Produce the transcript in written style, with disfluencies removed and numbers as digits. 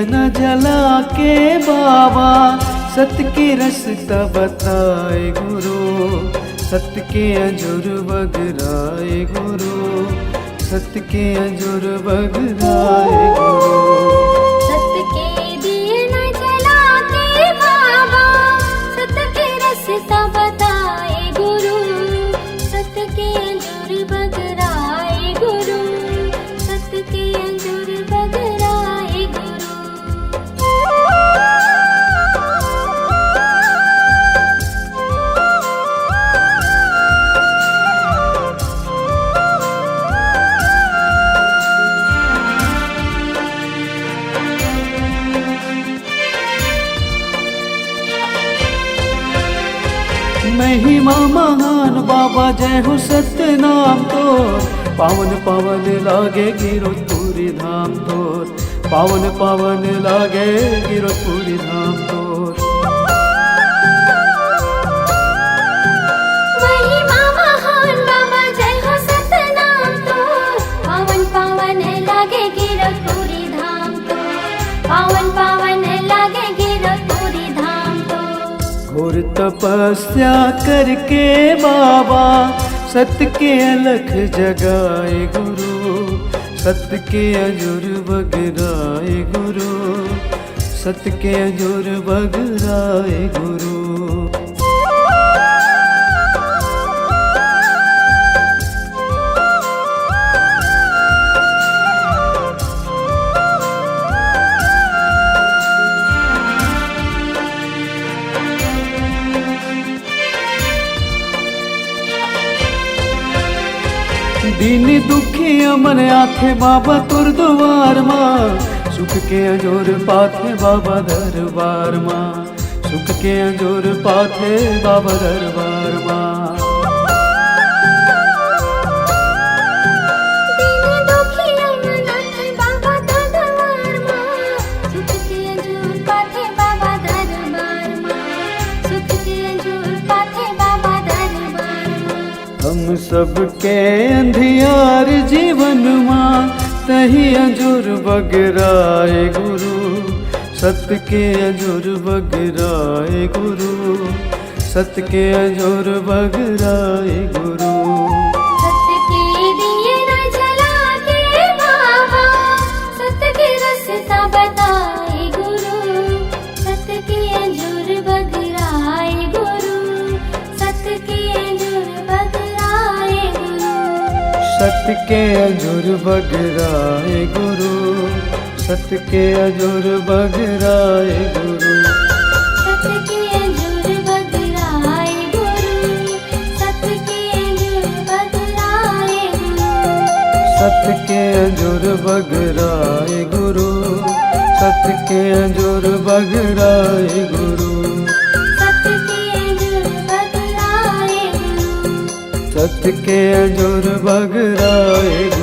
न जला के बाबा, सत्य के रास्ता बताए गुरु, सत्य के अंजूर बगराए गुरु, सत्य के अंजूर बगराए गुरु। सत्य के दिए न जला के बाबा, सत्य के रास्ता बताए गुरु, सत्य के अंजूर बगराए गुरु, सत्य के अंजूर बगराए गुरु। महिमा महान बाबा जय हो सत्य नाम तोर, पावन पावन लागे गिरपुरी धाम तोर, पावन पावन लागे गिरपुरी धाम तोर। महिमा महान बाबा जय हो सत्य नाम तोर, पावन पावन लागे गिरपुरी धाम तोर, पावन पावन लागे गिरपुरी धाम तोर। घोर तपस्या करके बाबा, सत्य के अलख जगाए गुरु, सत्य के अंजूर बगराए गुरु, सत्य के अंजूर बगराए गुरु। दीन दुखी अमन आथे बाबा तुर द्वार माँ, सुख के अंजोर पाथे बाबा दरबार माँ, सुख के अंजोर पाथे बाबा दरबार माँ। दीन दुखी अमन आथे बाबा तुर द्वार माँ, सुख के अंजूर पाथे बाबा दरबार माँ, सुख के अंजूर पाथे बाबा दरबार माँ। हम सबके अंधियार जीवन माँ, तही अंजूर बगराए गुरु, सत्य के अंजूर बगराए गुरु, सत्य के अंजूर बगराए गुरु। सत्य के दिए न जला के बाबा, सत्य के रास्ता बताए गुरु, सत्य के अंजूर बगराए गुरु, सत्य के अंजूर बगराए गुरु। सत्य के अंजूर बगराए गुरु, सत्य के अंजूर बगराए गुरु। सत्य के अंजूर बगराए गुरु, सत्य के अंजूर बगराए गुरु। सत्य के अंजूर बगराए गुरु, सत्य के अंजूर बगराए गुरु। सत्य के अंजूर बगराए गुरु, सत्य के अंजूर बगराए गुरु।